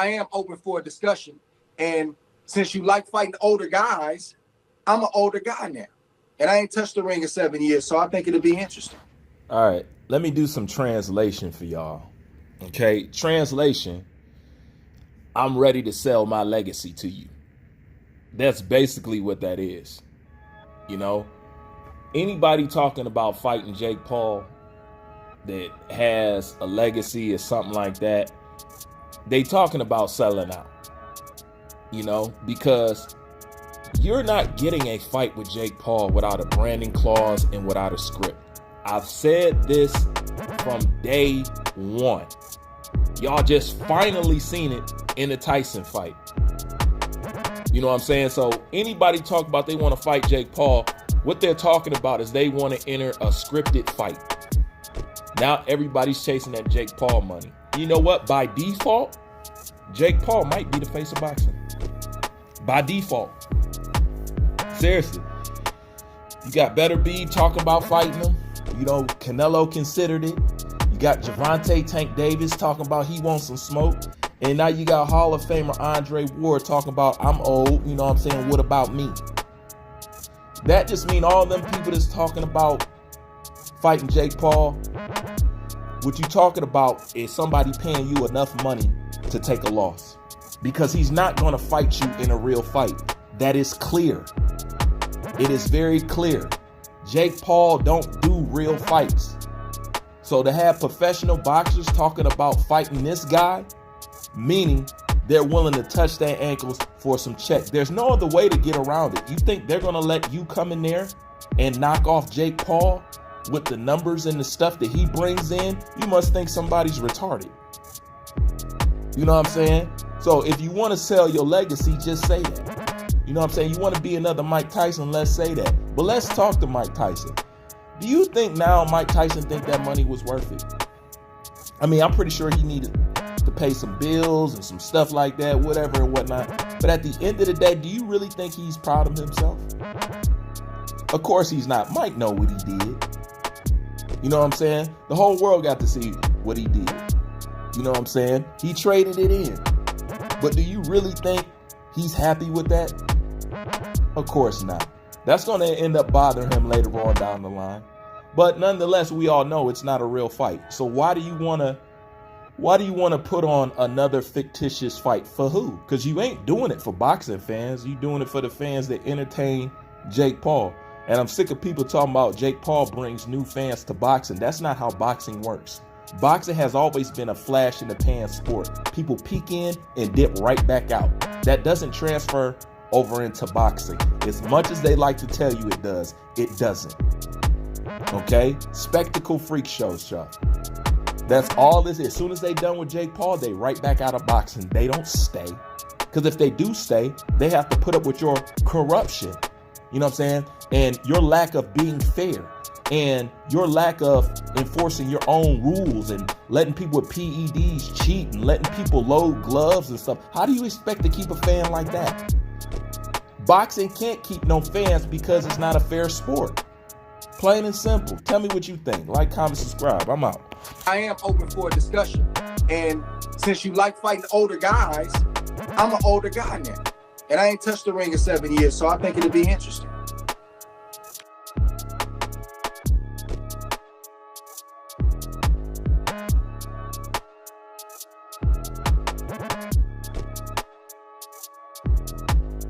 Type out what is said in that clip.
I am open for a discussion. And since you like fighting older guys, I'm an older guy now. And I ain't touched the ring in 7 years, so I think it'll be interesting. All right, let me do some translation for y'all. Okay, translation, I'm ready to sell my legacy to you. That's basically what that is. You know, anybody talking about fighting Jake Paul that has a legacy or something like that, they talking about selling out. You know, because you're not getting a fight with Jake Paul without a branding clause and without a script. I've said this from day one. Y'all just finally seen it in the Tyson fight. You know what I'm saying? So anybody talk about they want to fight Jake Paul, what they're talking about is they want to enter a scripted fight. Now everybody's chasing that Jake Paul money. You know what? By default, Jake Paul might be the face of boxing. By default. Seriously. You got Better B talking about fighting him. You know, Canelo considered it. You got Gervonta Tank Davis talking about he wants some smoke. And now you got Hall of Famer Andre Ward talking about I'm old. You know what I'm saying? What about me? That just means all them people that's talking about fighting Jake Paul, what you talking about is somebody paying you enough money to take a loss. Because he's not going to fight you in a real fight. That is clear. It is very clear. Jake Paul don't do real fights. So to have professional boxers talking about fighting this guy, meaning they're willing to touch their ankles for some check. There's no other way to get around it. You think they're going to let you come in there and knock off Jake Paul with the numbers and the stuff that he brings in? You must think somebody's retarded. You know what I'm saying? So if you want to sell your legacy, just say that. You know what I'm saying? You want to be another Mike Tyson, let's say that. But let's talk to Mike Tyson. Do you think now Mike Tyson think that money was worth it? I mean, I'm pretty sure he needed to pay some bills and some stuff like that, whatever and whatnot. But at the end of the day, do you really think he's proud of himself? Of course he's not. Mike know what he did. You know what I'm saying? The whole world got to see what he did. You know what I'm saying? He traded it in. But do you really think he's happy with that? Of course not. That's going to end up bothering him later on down the line. But nonetheless, we all know it's not a real fight. So why do you want to put on another fictitious fight for who? Because you ain't doing it for boxing fans. You doing it for the fans that entertain Jake Paul. And I'm sick of people talking about Jake Paul brings new fans to boxing. That's not how boxing works. Boxing has always been a flash in the pan sport. People peek in and dip right back out. That doesn't transfer over into boxing. As much as they like to tell you it does, it doesn't. Okay? Spectacle freak shows, y'all. That's all this is. As soon as they done with Jake Paul, they right back out of boxing. They don't stay. Because if they do stay, they have to put up with your corruption. You know what I'm saying? And your lack of being fair. And your lack of enforcing your own rules and letting people with PEDs cheat and letting people load gloves and stuff. How do you expect to keep a fan like that? Boxing can't keep no fans because it's not a fair sport. Plain and simple. Tell me what you think. Like, comment, subscribe. I'm out. I am open for a discussion. And since you like fighting older guys, I'm an older guy now. And I ain't touched the ring in 7 years, so I think it'll be interesting.